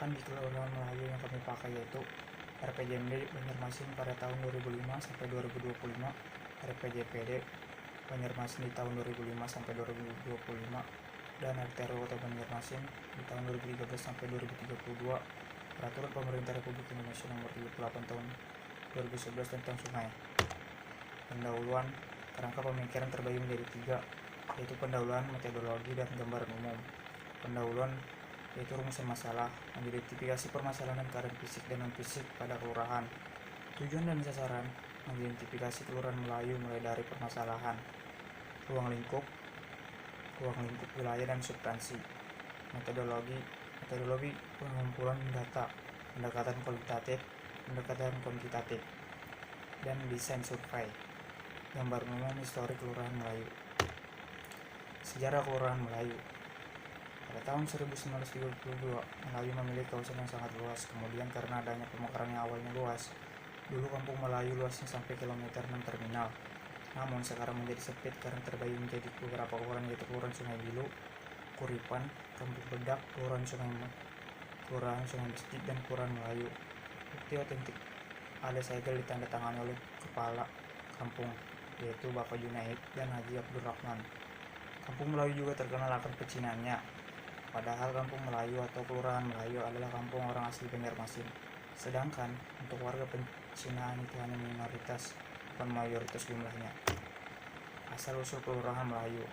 Sedangkan di Kelurahan Melayu yang kami pakai yaitu RPJMD Banjarmasin pada tahun 2005 sampai 2025, RPJPD Banjarmasin di tahun 2005 sampai 2025, dan RTRW Kota Banjarmasin di tahun 2013 sampai 2032, Peraturan Pemerintah Republik Indonesia Nomor 38 tahun 2011 tentang sungai. Pendahuluan. Kerangka pemikiran terbagi menjadi 3, yaitu pendahuluan, metodologi, dan gambaran umum. Pendahuluan yaitu rumusan masalah, mengidentifikasi permasalahan dan keadaan fisik dan non-fisik pada kelurahan. Tujuan dan sasaran, mengidentifikasi Kelurahan Melayu mulai dari permasalahan, ruang lingkup wilayah dan substansi. Metodologi pengumpulan data, pendekatan kualitatif, pendekatan kuantitatif, dan desain survei. Gambar umum histori Kelurahan Melayu. Sejarah Kelurahan Melayu. Pada tahun 1932, Melayu memiliki kawasan yang sangat luas. Kemudian karena adanya pemekaran yang awalnya luas, dulu Kampung Melayu luasnya sampai kilometer 6 terminal. Namun sekarang menjadi sempit karena terbagi menjadi beberapa kelurahan, yaitu Kelurahan Sungai Bilu, Kuripan, Kampung Bedak, Kelurahan Sungai Masjid, dan Kelurahan Melayu. Bukti otentik ada segel ditandatangani oleh kepala kampung, yaitu Bapak Junaid dan Haji Abdurrahman. Kampung Melayu juga terkenal akan pecinannya. Padahal Kampung Melayu atau Kelurahan Melayu adalah kampung orang asli Banjarmasin. Sedangkan untuk warga pencinaan itu hanya minoritas, bukan mayoritas jumlahnya. Asal-usul Kelurahan Melayu.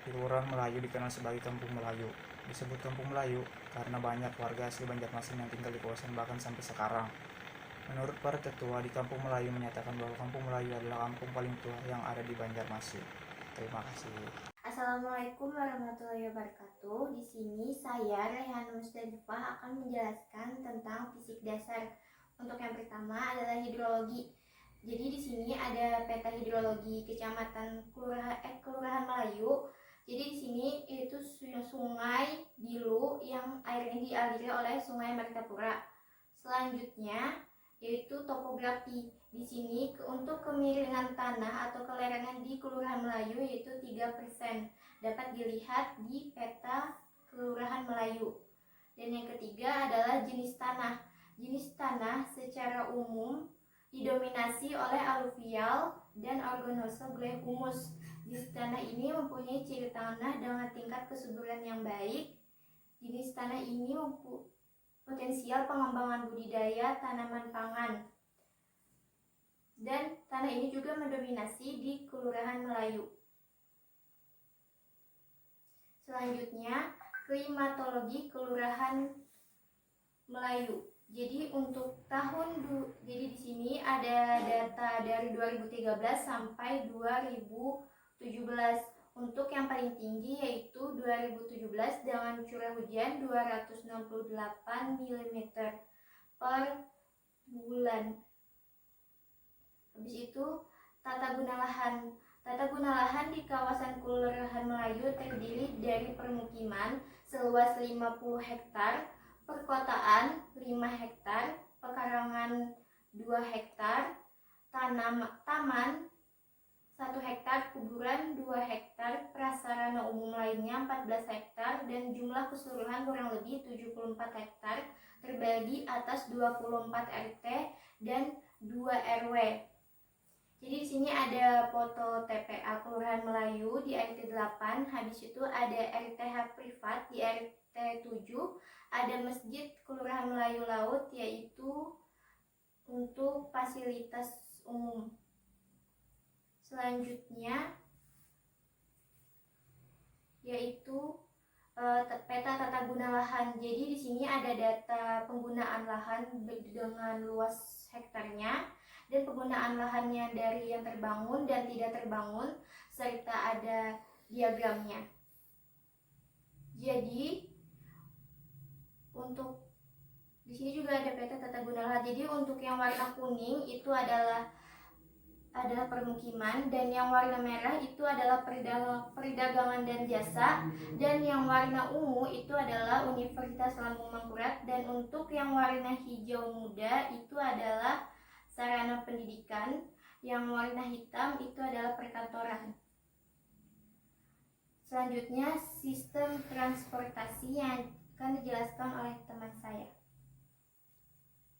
Di Kelurahan Melayu dikenal sebagai Kampung Melayu. Disebut Kampung Melayu karena banyak warga asli Banjarmasin yang tinggal di kawasan bahkan sampai sekarang. Menurut para tetua di Kampung Melayu menyatakan bahwa Kampung Melayu adalah kampung paling tua yang ada di Banjarmasin. Terima kasih. Assalamualaikum warahmatullahi wabarakatuh. Di sini saya Rayhan Mustalifah akan menjelaskan tentang fisik dasar. Untuk yang pertama adalah hidrologi. Jadi di sini ada peta hidrologi Kecamatan Kelurahan Melayu. Jadi di sini itu Sungai Bilu yang airnya dialiri oleh Sungai Martapura. Selanjutnya yaitu topografi. Di sini untuk kemiringan tanah atau kelerengan di Kelurahan Melayu yaitu 3%. Dapat dilihat di peta Kelurahan Melayu. Dan yang ketiga adalah jenis tanah. Jenis tanah secara umum didominasi oleh aluvial dan organose gley humus. Jenis tanah ini mempunyai ciri tanah dengan tingkat kesuburan yang baik. Jenis tanah ini potensial pengembangan budidaya tanaman pangan. Dan tanah ini juga mendominasi di Kelurahan Melayu. Selanjutnya, klimatologi Kelurahan Melayu. Jadi jadi di sini ada data dari 2013 sampai 2017. Untuk yang paling tinggi yaitu 2017 dengan curah hujan 268 mm per bulan. Habis itu tata guna lahan. Tata guna lahan di kawasan Kelurahan Melayu terdiri dari permukiman seluas 50 hektar, perkotaan 5 hektar, pekarangan 2 hektar, taman 1 hektar, kuburan 2 hektar, prasarana umum lainnya 14 hektar, dan jumlah keseluruhan kurang lebih 74 hektar terbagi atas 24 RT dan 2 RW. Jadi di sini ada foto TPA Kelurahan Melayu di RT 8, habis itu ada RTH privat di RT 7, ada Masjid Kelurahan Melayu Laut yaitu untuk fasilitas umum. Selanjutnya yaitu peta tata guna lahan. Jadi di sini ada data penggunaan lahan dengan luas hektarnya dan penggunaan lahannya dari yang terbangun dan tidak terbangun serta ada diagramnya. Jadi untuk di sini juga ada peta tata guna lahan. Jadi untuk yang warna kuning itu adalah permukiman, dan yang warna merah itu adalah perdagangan dan jasa, dan yang warna ungu itu adalah Universitas Lambung Mangkurat, dan untuk yang warna hijau muda itu adalah sarana pendidikan, yang warna hitam itu adalah perkantoran. Selanjutnya sistem transportasi yang akan dijelaskan oleh teman saya.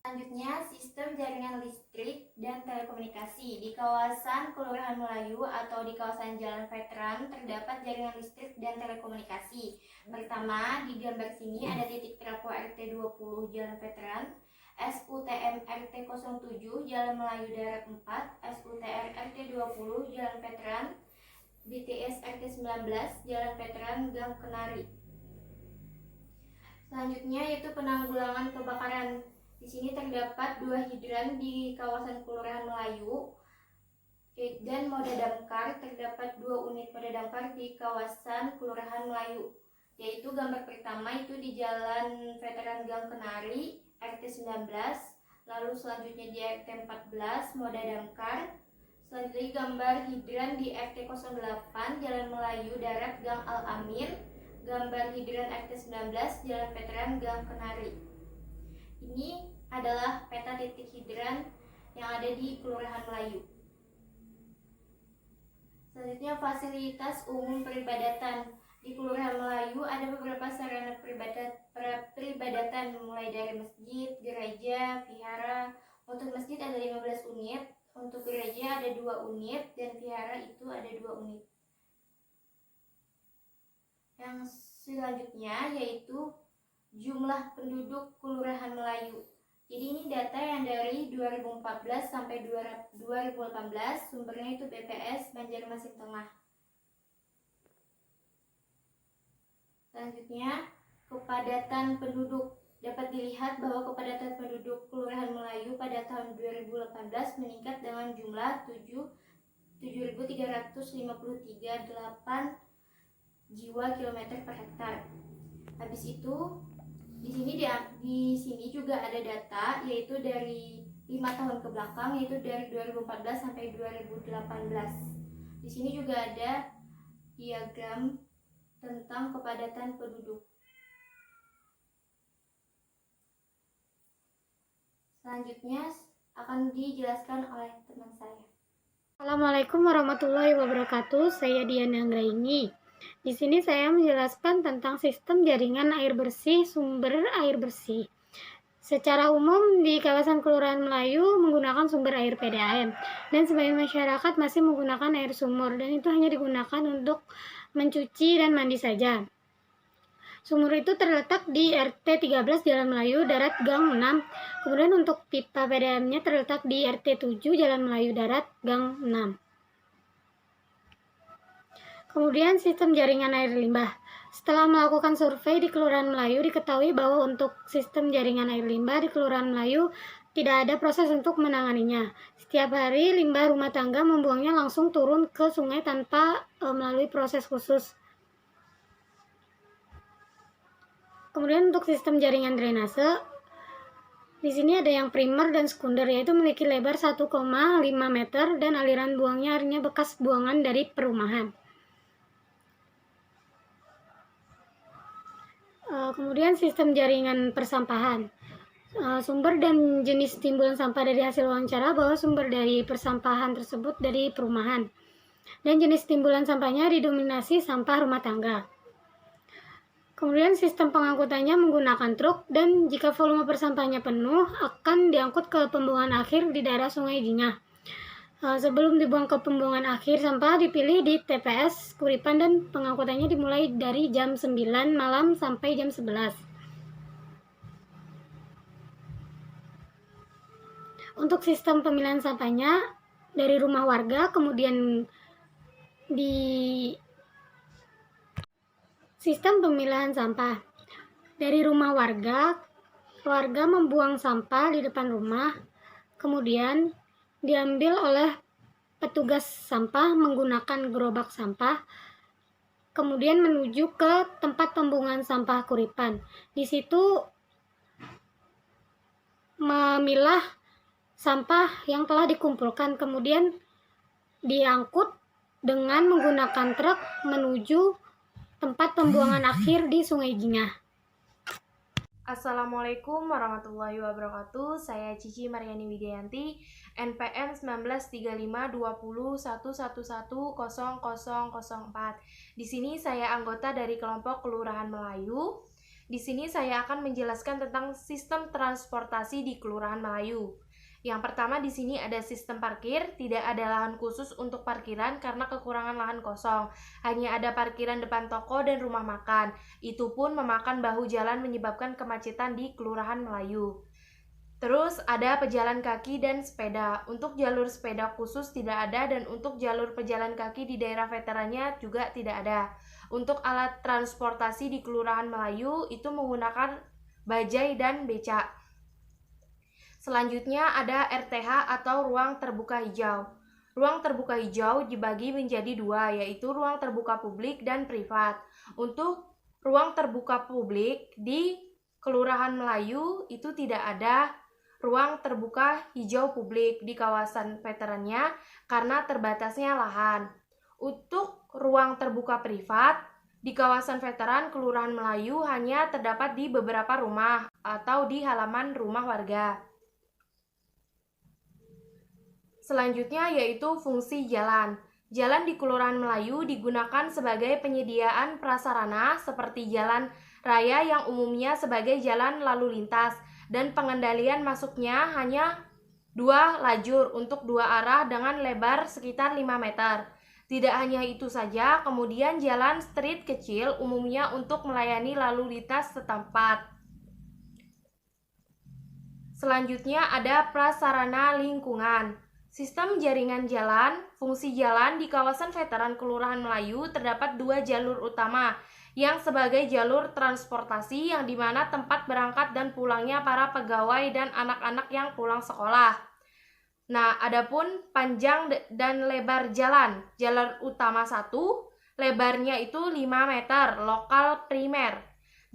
Selanjutnya, sistem jaringan listrik dan telekomunikasi. Di kawasan Kelurahan Melayu atau di kawasan Jalan Veteran terdapat jaringan listrik dan telekomunikasi. Pertama, di gambar sini ada titik trapo RT 20 Jalan Veteran, SUTM RT 07 Jalan Melayu Darat 4, SUTR RT 20 Jalan Veteran, BTS RT 19 Jalan Veteran Gang Kenari. Selanjutnya yaitu penanggulangan kebakaran. Di sini terdapat 2 hidran di kawasan Kelurahan Melayu dan moda damkar. Terdapat 2 unit moda damkar di kawasan Kelurahan Melayu, yaitu gambar pertama itu di Jalan Veteran Gang Kenari RT 19, lalu selanjutnya di RT 14 moda damkar. Selanjutnya gambar hidran di RT 08 Jalan Melayu Darat Gang Al Amin, gambar hidran RT 19 Jalan Veteran Gang Kenari. Ini adalah peta titik hidran yang ada di Kelurahan Melayu. Selanjutnya, fasilitas umum peribadatan. Di Kelurahan Melayu ada beberapa sarana peribadatan mulai dari masjid, gereja, vihara. Untuk masjid ada 15 unit, untuk gereja ada 2 unit, dan vihara itu ada 2 unit. Yang selanjutnya yaitu jumlah penduduk Kelurahan Melayu. Jadi ini data yang dari 2014 sampai 2018, sumbernya itu BPS Banjarmasin Tengah. Selanjutnya, kepadatan penduduk. Dapat dilihat bahwa kepadatan penduduk Kelurahan Melayu pada tahun 2018 meningkat dengan jumlah 7.353,8 jiwa kilometer per hektar. Habis itu di sini juga ada data yaitu dari 5 tahun ke belakang, yaitu dari 2014 sampai 2018. Di sini juga ada diagram tentang kepadatan penduduk. Selanjutnya akan dijelaskan oleh teman saya. Assalamualaikum warahmatullahi wabarakatuh. Saya Diana Anggraini. Di sini saya menjelaskan tentang sistem jaringan air bersih, sumber air bersih. Secara umum di kawasan Kelurahan Melayu menggunakan sumber air PDAM, dan sebagian masyarakat masih menggunakan air sumur, dan itu hanya digunakan untuk mencuci dan mandi saja. Sumur itu terletak di RT 13 Jalan Melayu Darat Gang 6. Kemudian untuk pipa PDAM-nya terletak di RT 7 Jalan Melayu Darat Gang 6. Kemudian sistem jaringan air limbah. Setelah melakukan survei di Kelurahan Melayu, diketahui bahwa untuk sistem jaringan air limbah di Kelurahan Melayu tidak ada proses untuk menanganinya. Setiap hari limbah rumah tangga membuangnya langsung turun ke sungai tanpa melalui proses khusus. Kemudian untuk sistem jaringan drainase, di sini ada yang primer dan sekunder, yaitu memiliki lebar 1,5 meter dan aliran buangnya hanya bekas buangan dari perumahan. Kemudian sistem jaringan persampahan. Sumber dan jenis timbulan sampah. Dari hasil wawancara bahwa sumber dari persampahan tersebut dari perumahan, dan jenis timbulan sampahnya didominasi sampah rumah tangga. Kemudian sistem pengangkutannya menggunakan truk, dan jika volume persampahannya penuh akan diangkut ke pembuangan akhir di daerah Sungai Jingah. Sebelum dibuang ke pembuangan akhir, sampah dipilih di TPS Kuripan dan pengangkutannya dimulai dari jam 9 malam sampai jam 11. Untuk sistem pemilihan sampahnya dari rumah warga, kemudian di sistem pemilihan sampah dari rumah warga membuang sampah di depan rumah, kemudian diambil oleh petugas sampah menggunakan gerobak sampah, kemudian menuju ke tempat pembuangan sampah Kuripan. Di situ memilah sampah yang telah dikumpulkan, kemudian diangkut dengan menggunakan truk menuju tempat pembuangan akhir di Sungai Jingah. Assalamualaikum warahmatullahi wabarakatuh. Saya Cici Mariani Wijayanti, NPM 19352011100004. Di sini saya anggota dari kelompok Kelurahan Melayu. Di sini saya akan menjelaskan tentang sistem transportasi di Kelurahan Melayu. Yang pertama di sini ada sistem parkir, tidak ada lahan khusus untuk parkiran karena kekurangan lahan kosong. Hanya ada parkiran depan toko dan rumah makan. Itu pun memakan bahu jalan menyebabkan kemacetan di Kelurahan Melayu. Terus ada pejalan kaki dan sepeda. Untuk jalur sepeda khusus tidak ada dan untuk jalur pejalan kaki di daerah veterannya juga tidak ada. Untuk alat transportasi di Kelurahan Melayu itu menggunakan bajai dan becak. Selanjutnya ada RTH atau ruang terbuka hijau. Ruang terbuka hijau dibagi menjadi dua, yaitu ruang terbuka publik dan privat. Untuk ruang terbuka publik di Kelurahan Melayu itu tidak ada ruang terbuka hijau publik di kawasan veterannya karena terbatasnya lahan. Untuk ruang terbuka privat di kawasan veteran Kelurahan Melayu hanya terdapat di beberapa rumah atau di halaman rumah warga. Selanjutnya yaitu fungsi jalan. Jalan di Kelurahan Melayu digunakan sebagai penyediaan prasarana seperti jalan raya yang umumnya sebagai jalan lalu lintas dan pengendalian masuknya hanya 2 lajur untuk 2 arah dengan lebar sekitar 5 meter. Tidak hanya itu saja, kemudian jalan street kecil umumnya untuk melayani lalu lintas setempat. Selanjutnya ada prasarana lingkungan. Sistem jaringan jalan, fungsi jalan di kawasan veteran Kelurahan Melayu terdapat 2 jalur utama yang sebagai jalur transportasi yang dimana tempat berangkat dan pulangnya para pegawai dan anak-anak yang pulang sekolah. Nah, adapun panjang dan lebar jalan, jalur utama 1, lebarnya itu 5 meter, lokal primer.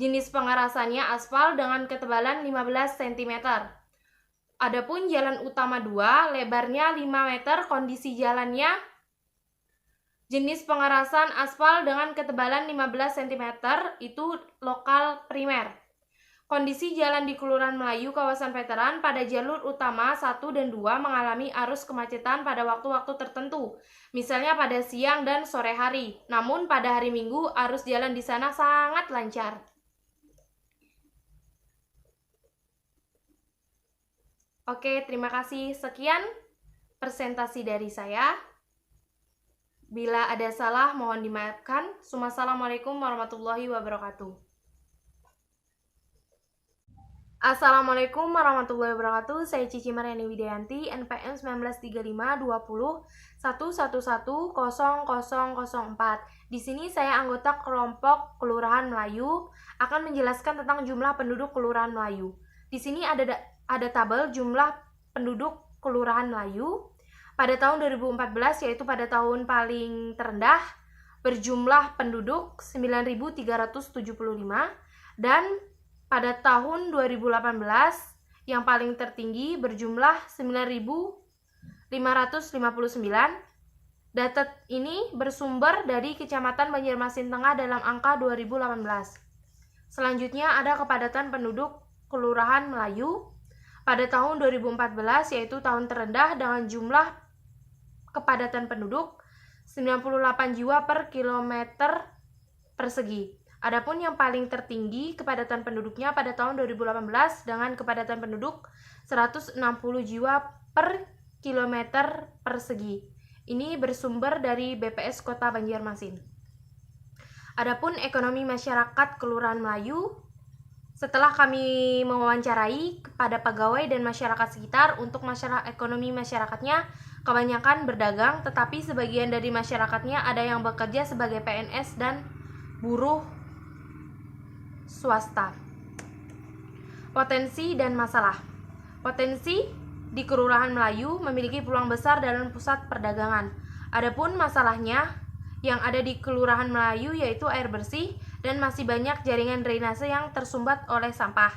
Jenis pengerasannya aspal dengan ketebalan 15 cm. Adapun jalan utama 2, lebarnya 5 meter, kondisi jalannya jenis pengerasan aspal dengan ketebalan 15 cm, itu lokal primer. Kondisi jalan di Kelurahan Melayu kawasan veteran pada jalur utama 1 dan 2 mengalami arus kemacetan pada waktu-waktu tertentu, misalnya pada siang dan sore hari. Namun pada hari Minggu arus jalan di sana sangat lancar. Oke, terima kasih. Sekian presentasi dari saya. Bila ada salah, mohon dimaafkan. Wassalamualaikum warahmatullahi wabarakatuh. Assalamualaikum warahmatullahi wabarakatuh. Saya Cici Maryani Widianti, NPM 19352011110004. Di sini saya anggota kelompok Kelurahan Melayu akan menjelaskan tentang jumlah penduduk Kelurahan Melayu. Di sini ada tabel jumlah penduduk Kelurahan Melayu pada tahun 2014, yaitu pada tahun paling terendah berjumlah penduduk 9.375, dan pada tahun 2018 yang paling tertinggi berjumlah 9.559. Data ini bersumber dari Kecamatan Banjarmasin Tengah dalam angka 2018. Selanjutnya ada kepadatan penduduk Kelurahan Melayu pada tahun 2014, yaitu tahun terendah dengan jumlah kepadatan penduduk 98 jiwa per kilometer persegi. Adapun yang paling tertinggi kepadatan penduduknya pada tahun 2018 dengan kepadatan penduduk 160 jiwa per kilometer persegi. Ini bersumber dari BPS Kota Banjarmasin. Adapun ekonomi masyarakat Kelurahan Melayu, setelah kami mewawancarai kepada pegawai dan masyarakat sekitar, untuk masyarakat ekonomi masyarakatnya kebanyakan berdagang, tetapi sebagian dari masyarakatnya ada yang bekerja sebagai PNS dan buruh swasta. Potensi dan masalah. Potensi di Kelurahan Melayu memiliki peluang besar dalam pusat perdagangan. Adapun masalahnya yang ada di Kelurahan Melayu yaitu air bersih dan masih banyak jaringan drainase yang tersumbat oleh sampah.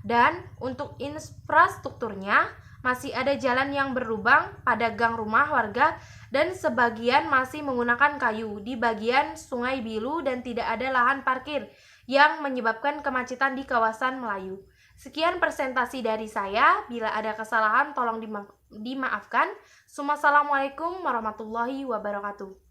Dan untuk infrastrukturnya masih ada jalan yang berlubang pada gang rumah warga dan sebagian masih menggunakan kayu di bagian Sungai Bilu dan tidak ada lahan parkir yang menyebabkan kemacetan di kawasan Melayu. Sekian presentasi dari saya. Bila ada kesalahan tolong dimaafkan. Wassalamualaikum warahmatullahi wabarakatuh.